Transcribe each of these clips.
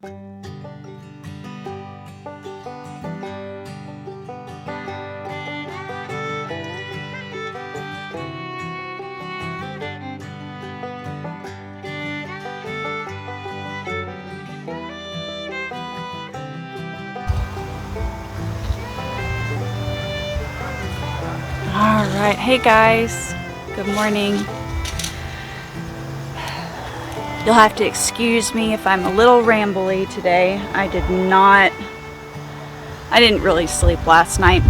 Alright, hey guys, good morning. You'll have to excuse me if I'm a little rambly today. I didn't really sleep last night.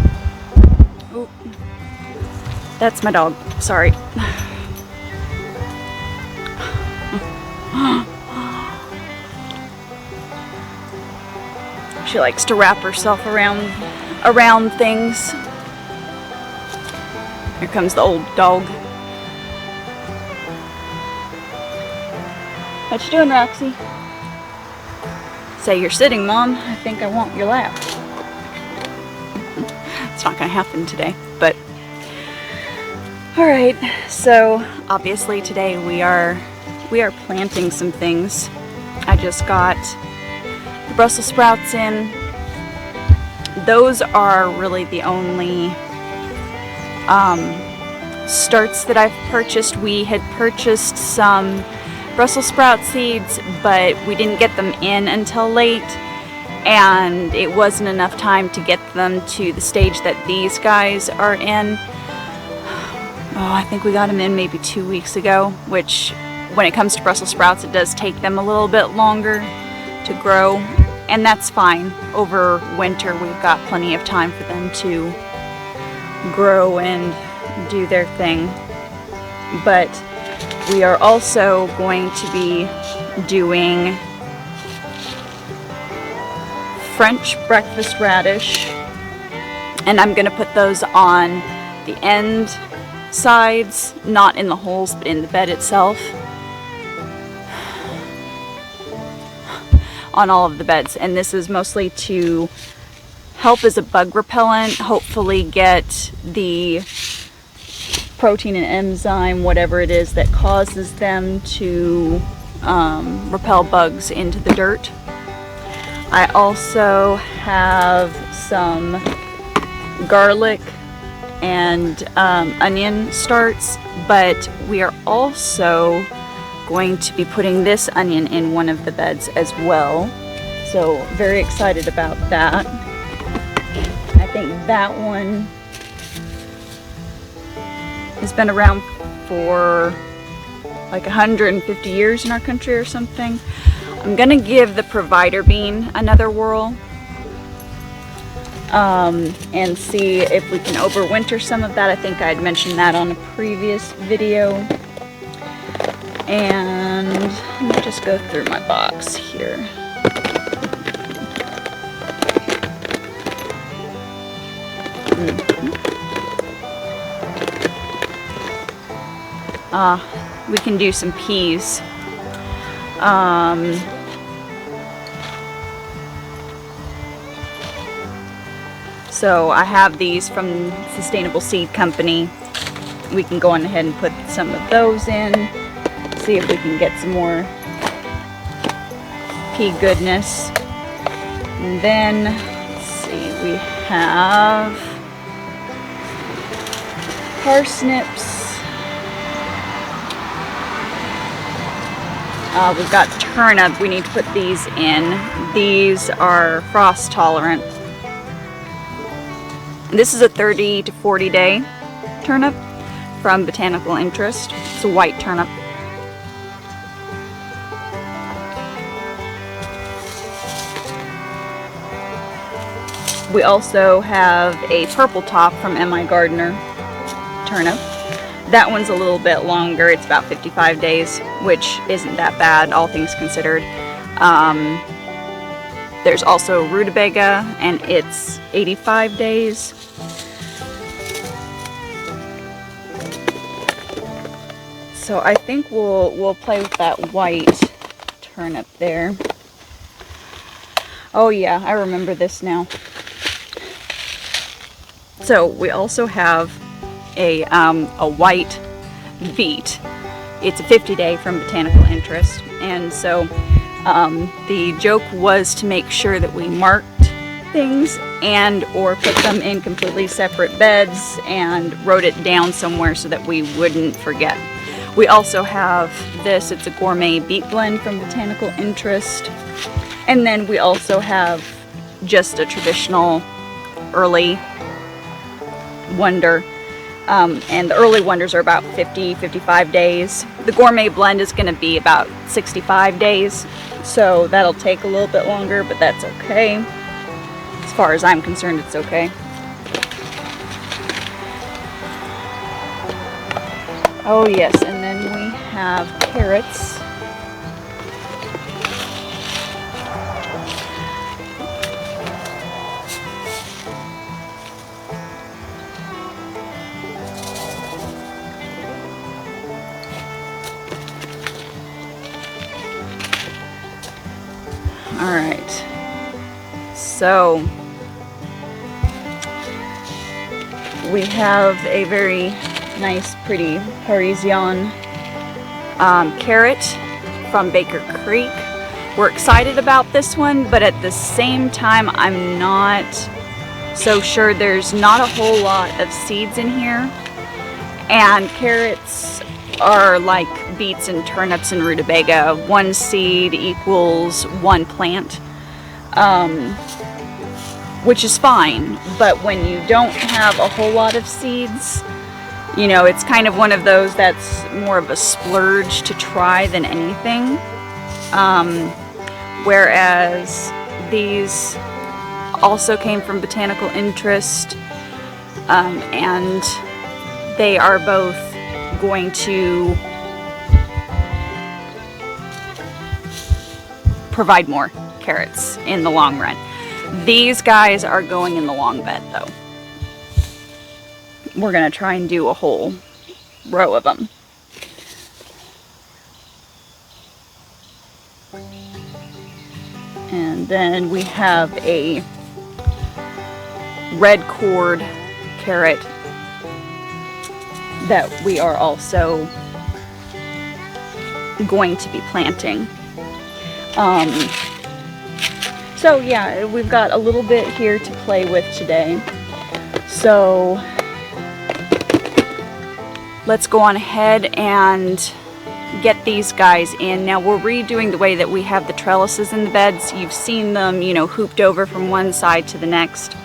Ooh, that's my dog, sorry. She likes to wrap herself around things. Here comes the old dog. What you doing, Roxy? Say you're sitting, Mom. I think I want your lap. It's not gonna happen today, but alright, so obviously today we are planting some things. I just got the Brussels sprouts in. Those are really the only starts that I've purchased. We had purchased some Brussels sprout seeds, but we didn't get them in until late, and it wasn't enough time to get them to the stage that these guys are in. Oh, I think we got them in maybe 2 weeks ago, which when it comes to Brussels sprouts, it does take them a little bit longer to grow, and that's fine. Over winter, we've got plenty of time for them to grow and do their thing. But we are also going to be doing French breakfast radish, and I'm going to put those on the end sides, not in the holes, but in the bed itself, on all of the beds. And this is mostly to help as a bug repellent, hopefully get the protein and enzyme, whatever it is that causes them to repel bugs into the dirt. I also have some garlic and onion starts, but we are also going to be putting this onion in one of the beds as well. So very excited about that. I think that one has been around for like 150 years in our country or something. I'm gonna give the provider bean another whirl and see if we can overwinter some of that. I think I had mentioned that on a previous video. And let me just go through my box here. We can do some peas. So I have these from Sustainable Seed Company. We can go on ahead and put some of those in. See if we can get some more pea goodness. And then, let's see, we have parsnips. We've got turnip. We need to put these in. These are frost tolerant. This is a 30 to 40 day turnip from Botanical Interest. It's a white turnip. We also have a purple top from M.I. Gardner turnip. That one's a little bit longer. It's about 55 days, which isn't that bad, all things considered. There's also rutabaga, and it's 85 days. So I think we'll play with that white turnip there. Oh yeah, I remember this now. So we also have a white beet. It's a 50 day from Botanical Interest, and so The joke was to make sure that we marked things and or put them in completely separate beds and wrote it down somewhere so that we wouldn't forget. We also have this, it's a gourmet beet blend from Botanical Interest. And then we also have just a traditional early wonder. And the early wonders are about 50-55 days. The gourmet blend is going to be about 65 days. So that'll take a little bit longer, but that's okay. As far as I'm concerned, it's okay. Oh yes, and then we have carrots. All right, so we have a very nice, pretty Parisian carrot from Baker Creek. We're excited about this one, but at the same time, I'm not so sure. There's not a whole lot of seeds in here, and carrots are like beets and turnips and rutabaga. One seed equals one plant, which is fine, but when you don't have a whole lot of seeds, you know, it's kind of one of those that's more of a splurge to try than anything. Whereas these also came from Botanical Interest, and they are both going to provide more carrots in the long run. These guys are going in the long bed though. We're gonna try and do a whole row of them. And then we have a red cord carrot that we are also going to be planting. So yeah, we've got a little bit here to play with today. So let's go on ahead and get these guys in. Now we're redoing the way that we have the trellises in the beds. You've seen them, you know, hooped over from one side to the next.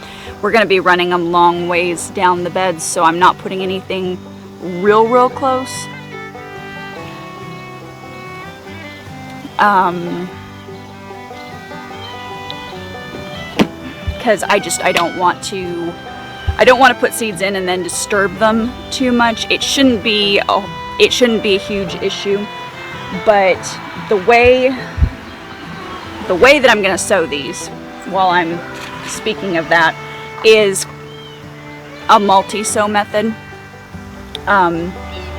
We're going to be running them long ways down the beds, so I'm not putting anything real close. Because I don't want to put seeds in and then disturb them too much. It shouldn't be a huge issue, but the way that I'm going to sow these, while I'm speaking of that, is a multi-sow method.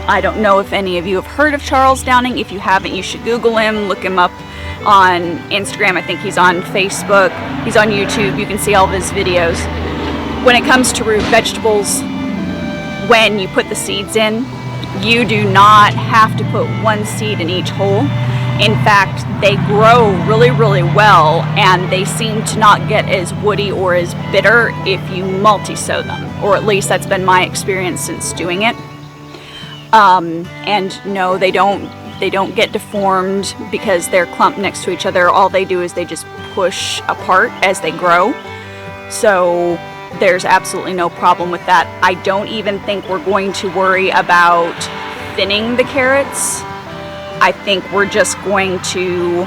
I don't know if any of you have heard of Charles Downing. If you haven't, you should Google him, look him up on Instagram. I think he's on Facebook, he's on YouTube. You can see all of his videos. When it comes to root vegetables, when you put the seeds in, you do not have to put one seed in each hole. In fact, they grow really well, and they seem to not get as woody or as bitter if you multi-sow them, or at least that's been my experience since doing it. And no, they don't get deformed because they're clumped next to each other. All they do is they just push apart as they grow. So there's absolutely no problem with that. I don't even think we're going to worry about thinning the carrots. I think we're just going to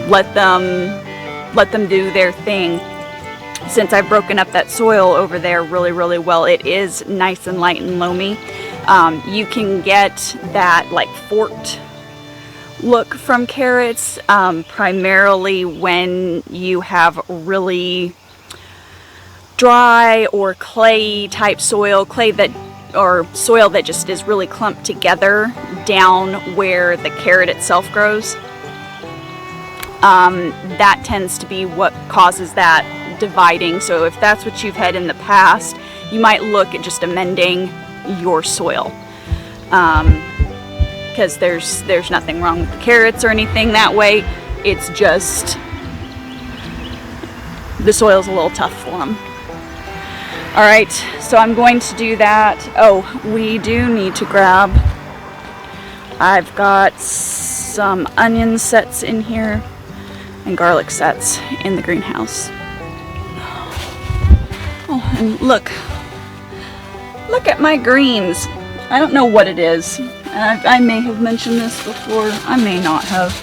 let them do their thing. Since I've broken up that soil over there really well, it is nice and light and loamy. You can get that like forked look from carrots, primarily when you have really dry or clay type soil, or soil that just is really clumped together down where the carrot itself grows. That tends to be what causes that dividing. So if that's what you've had in the past, you might look at just amending your soil. because there's nothing wrong with the carrots or anything that way. It's just the soil's a little tough for them. All right, so I'm going to do that. Oh, we do need to grab, I've got some onion sets in here and garlic sets in the greenhouse. Oh, and look at my greens. I don't know what it is. I may have mentioned this before, I may not have,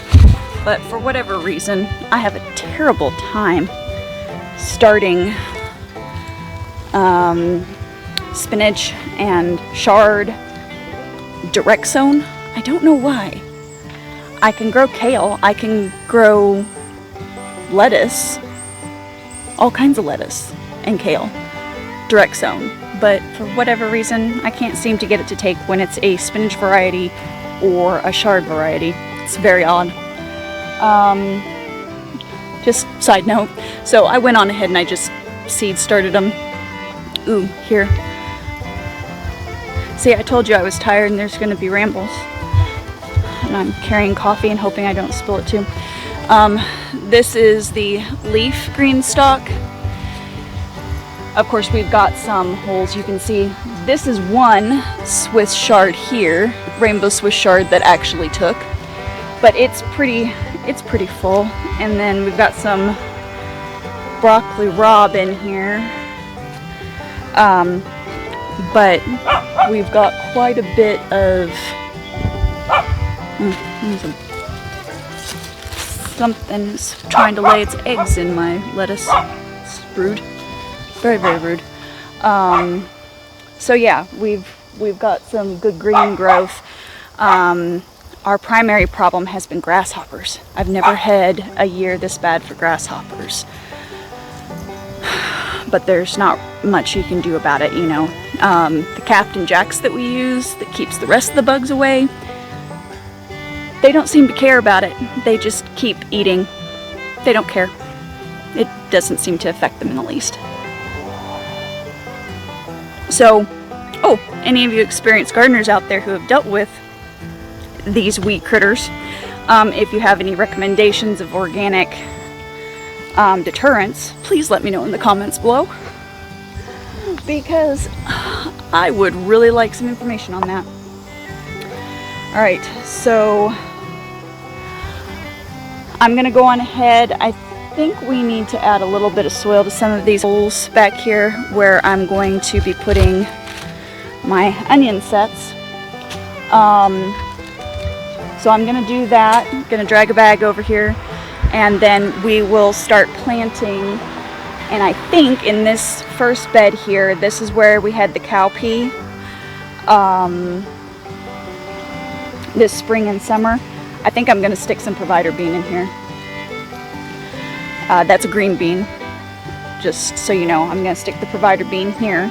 but for whatever reason, I have a terrible time starting spinach and chard direct sown. I don't know why. I can grow kale, I can grow lettuce, all kinds of lettuce and kale direct sown, but for whatever reason I can't seem to get it to take when it's a spinach variety or a chard variety. It's very odd. Just side note, so I went on ahead and I just seed started them. Ooh, here. See, I told you I was tired and there's gonna be rambles. And I'm carrying coffee and hoping I don't spill it too. This is the leaf green stalk. Of course, we've got some holes. You can see this is one Swiss chard here, rainbow Swiss chard that actually took, but it's pretty full. And then we've got some broccoli rabe in here, but we've got quite a bit of something's trying to lay its eggs in my lettuce. It's rude. Very, very rude. So yeah, we've got some good green growth. Our primary problem has been grasshoppers. I've never had a year this bad for grasshoppers, but there's not much you can do about it, you know. The Captain Jacks that we use that keeps the rest of the bugs away, they don't seem to care about it. They just keep eating. They don't care. It doesn't seem to affect them in the least. So, oh, any of you experienced gardeners out there who have dealt with these weed critters, if you have any recommendations of organic deterrents, please let me know in the comments below, because I would really like some information on that. Alright, so I'm gonna go on ahead. I think we need to add a little bit of soil to some of these holes back here where I'm going to be putting my onion sets. So I'm gonna do that. I'm gonna drag a bag over here, and then we will start planting. And I think in this first bed here, this is where we had the cowpea this spring and summer. I think I'm gonna stick some provider bean in here. That's a green bean, just so you know. I'm gonna stick the provider bean here.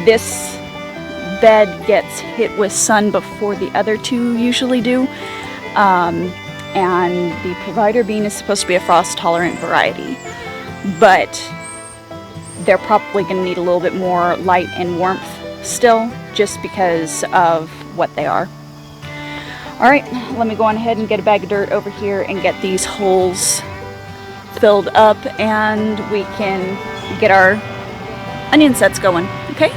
This bed gets hit with sun before the other two usually do, and the provider bean is supposed to be a frost tolerant variety, but they're probably going to need a little bit more light and warmth still, just because of what they are. Alright, let me go on ahead and get a bag of dirt over here and get these holes filled up, and we can get our onion sets going, okay?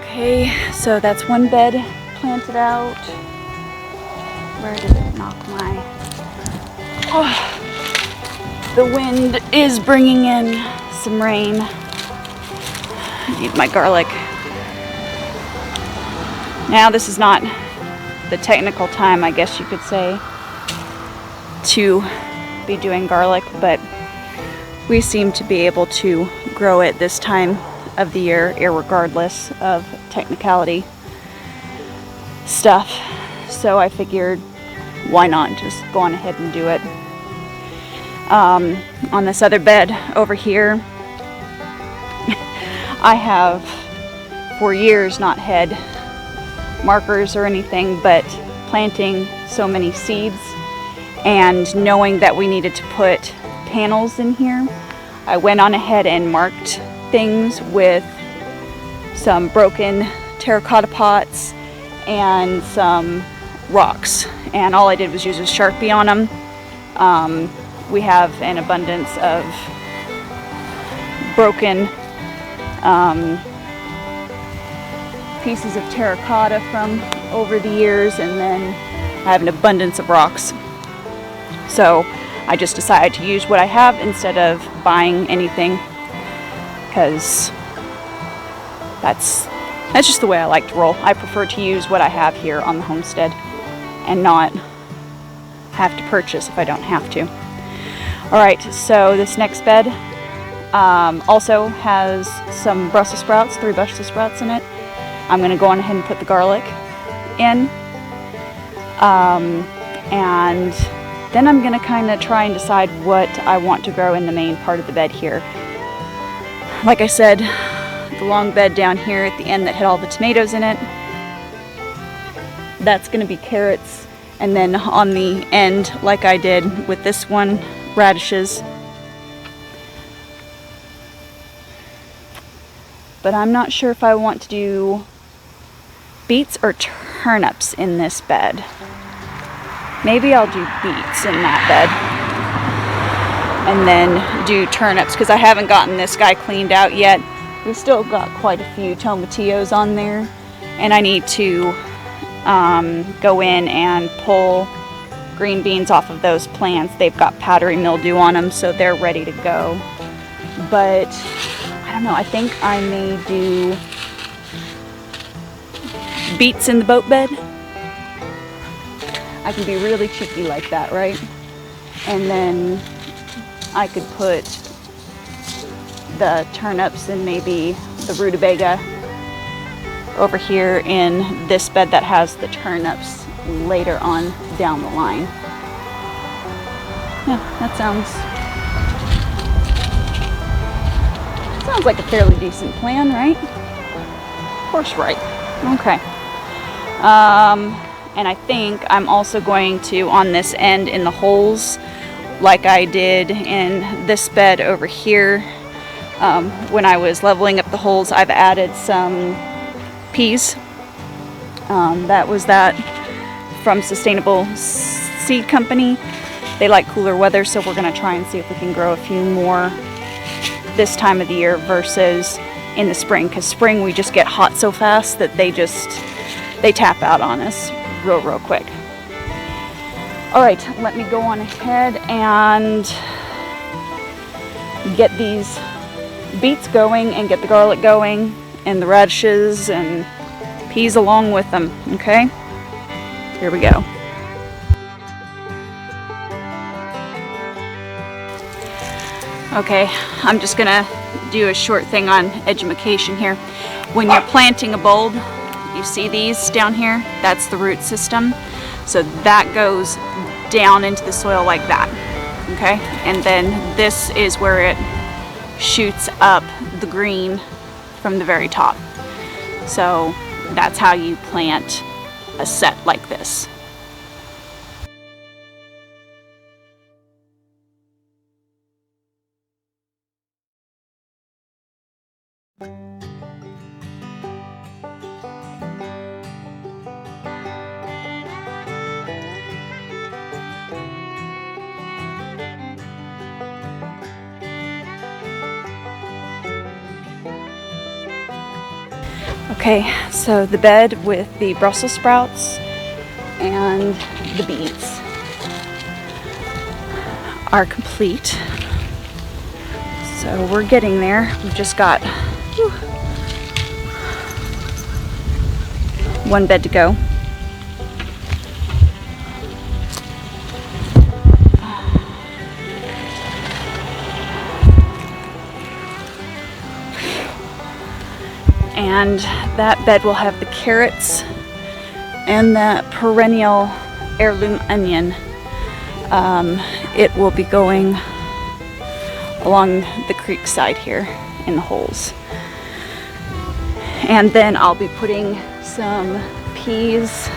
Okay, so that's one bed planted out. Where did it knock my... Oh, the wind is bringing in some rain. I need my garlic. Now, this is not the technical time, I guess you could say, to be doing garlic, but we seem to be able to grow it this time of the year, irregardless of technicality stuff. So I figured, why not just go on ahead and do it. On this other bed over here, I have for years not had markers or anything, but planting so many seeds and knowing that we needed to put panels in here, I went on ahead and marked things with some broken terracotta pots and some rocks, and all I did was use a Sharpie on them. We have an abundance of broken pieces of terracotta from over the years, and then I have an abundance of rocks. So I just decided to use what I have instead of buying anything, because that's just the way I like to roll. I prefer to use what I have here on the homestead and not have to purchase if I don't have to. Alright, so this next bed also has some Brussels sprouts, 3 Brussels sprouts in it. I'm going to go on ahead and put the garlic in. And then I'm going to kind of try and decide what I want to grow in the main part of the bed here. Like I said, the long bed down here at the end that had all the tomatoes in it, that's going to be carrots. And then on the end, like I did with this one, radishes. But I'm not sure if I want to do beets or turnips in this bed. Maybe I'll do beets in that bed and then do turnips, because I haven't gotten this guy cleaned out yet. We've still got quite a few tomatillos on there, and I need to go in and pull green beans off of those plants. They've got powdery mildew on them, so they're ready to go. But I don't know, I think I may do beets in the boat bed. I can be really cheeky like that, right? And then I could put the turnips and maybe the rutabaga over here in this bed that has the turnips later on down the line. Yeah, that sounds like a fairly decent plan, right? Of course, right. Okay. And I think I'm also going to, on this end in the holes, like I did in this bed over here, when I was leveling up the holes, I've added some peas. That was that from Sustainable Seed Company. They like cooler weather, so we're going to try and see if we can grow a few more this time of the year versus in the spring, because spring we just get hot so fast that they tap out on us real quick. Alright, let me go on ahead and get these beets going and get the garlic going and the radishes and peas along with them. Okay, here we go. Okay, I'm just gonna do a short thing on edumacation here. When you're planting a bulb, you see these down here? That's the root system. So that goes down into the soil like that. Okay, and then this is where it shoots up the green from the very top. So that's how you plant a set like this. Okay, so the bed with the Brussels sprouts and the beets are complete. So we're getting there. We've just got one bed to go. and that bed will have the carrots and that perennial heirloom onion. It will be going along the creek side here in the holes. And then I'll be putting some peas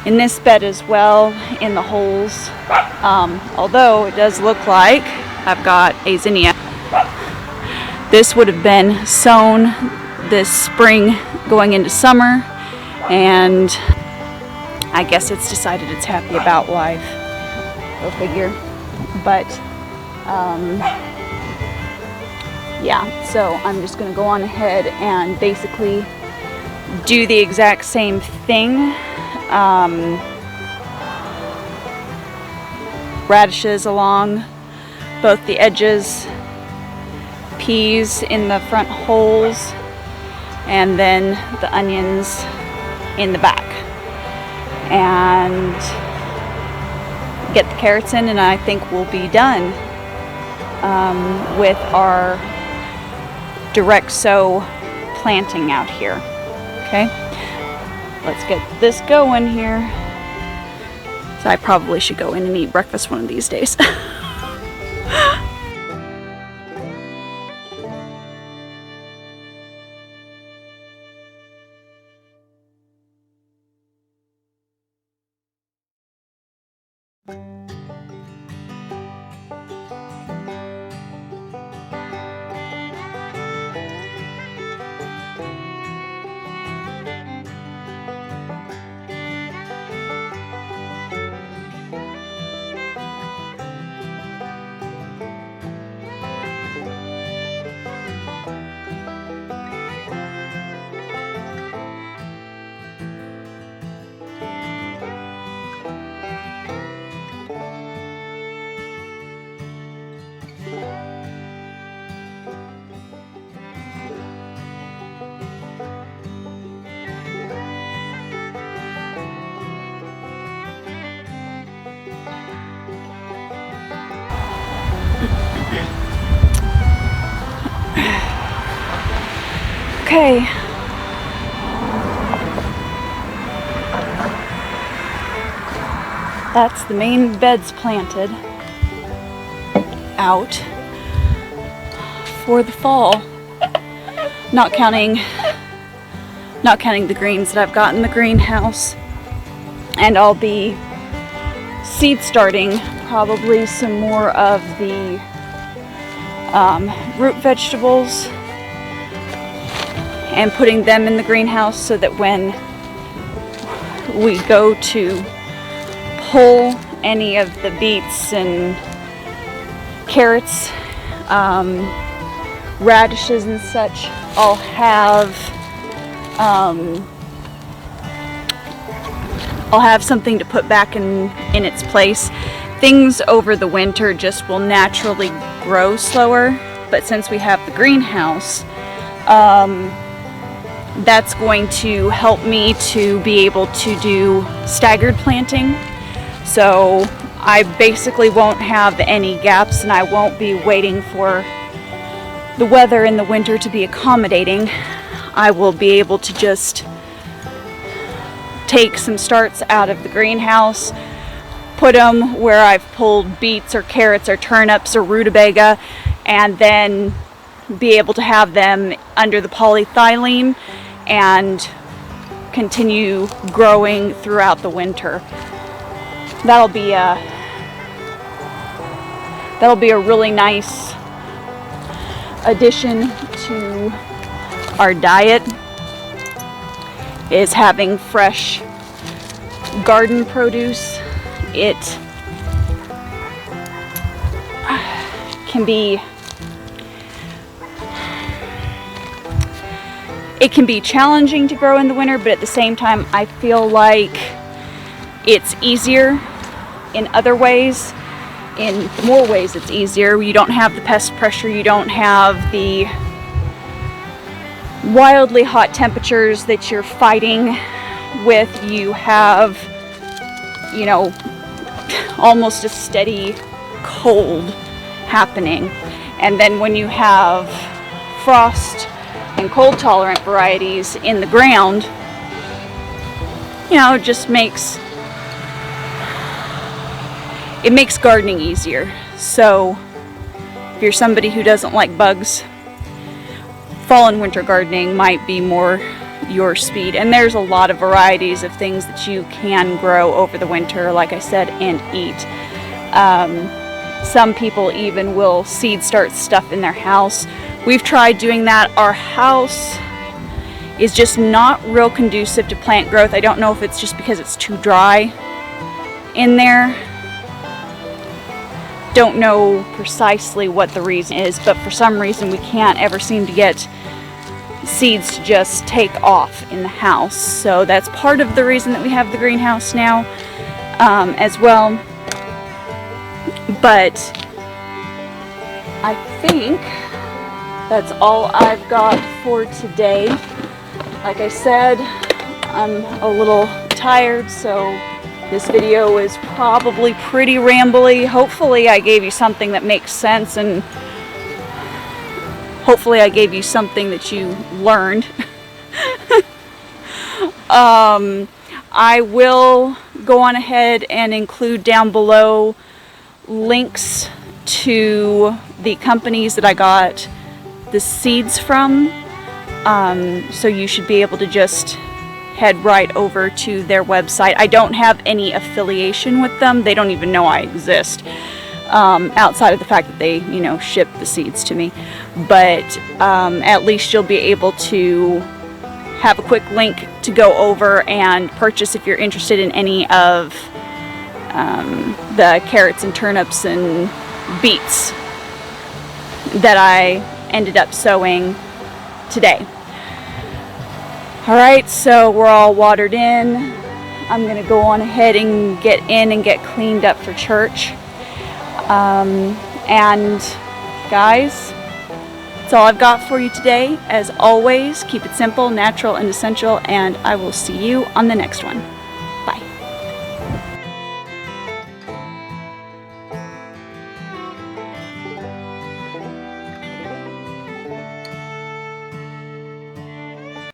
in this bed as well in the holes. Although it does look like I've got a zinnia. This would have been sown this spring going into summer, and I guess it's decided it's happy about life. Go figure. But yeah, so I'm just going to go on ahead and basically do the exact same thing. Radishes along both the edges, peas in the front holes, and then the onions in the back. And get the carrots in, and I think we'll be done with our direct sow planting out here. Okay, let's get this going here. So I probably should go in and eat breakfast one of these days. Okay. That's the main beds planted out for the fall. Not counting the greens that I've got in the greenhouse. And I'll be seed starting probably some more of the root vegetables and putting them in the greenhouse so that when we go to pull any of the beets and carrots, radishes and such, I'll have something to put back in its place. Things over the winter just will naturally grow slower, but since we have the greenhouse, that's going to help me to be able to do staggered planting. So I basically won't have any gaps, and I won't be waiting for the weather in the winter to be accommodating. I will be able to just take some starts out of the greenhouse, put them where I've pulled beets or carrots or turnips or rutabaga, and then be able to have them under the polyethylene and continue growing throughout the winter. That'll be a really nice addition to our diet, is having fresh garden produce. It can be challenging to grow in the winter, but at the same time I feel like it's easier in other ways. In more ways it's easier. You don't have the pest pressure, you don't have the wildly hot temperatures that you're fighting with. You have, you know, almost a steady cold happening. And then when you have frost and cold tolerant varieties in the ground, you know, it just makes gardening easier. So if you're somebody who doesn't like bugs, fall and winter gardening might be more your speed. And there's a lot of varieties of things that you can grow over the winter, like I said, and eat. Some people even will seed start stuff in their house. We've tried doing that. Our house is just not real conducive to plant growth. I don't know if it's just because it's too dry in there. Don't know precisely what the reason is, but for some reason we can't ever seem to get seeds to just take off in the house. So that's part of the reason that we have the greenhouse now as well. But I think that's all I've got for today. Like I said, I'm a little tired, so this video is probably pretty rambly. Hopefully I gave you something that makes sense, and hopefully I gave you something that you learned. I will go on ahead and include down below links to the companies that I got the seeds from. So you should be able to just head right over to their website. I don't have any affiliation with them. They don't even know I exist, outside of the fact that they, you know, ship the seeds to me. But at least you'll be able to have a quick link to go over and purchase if you're interested in any of the carrots and turnips and beets that I ended up sowing today. Alright, so we're all watered in. I'm going to go on ahead and get in and get cleaned up for church. And guys, that's all I've got for you today. As always, keep it simple, natural, and essential, and I will see you on the next one.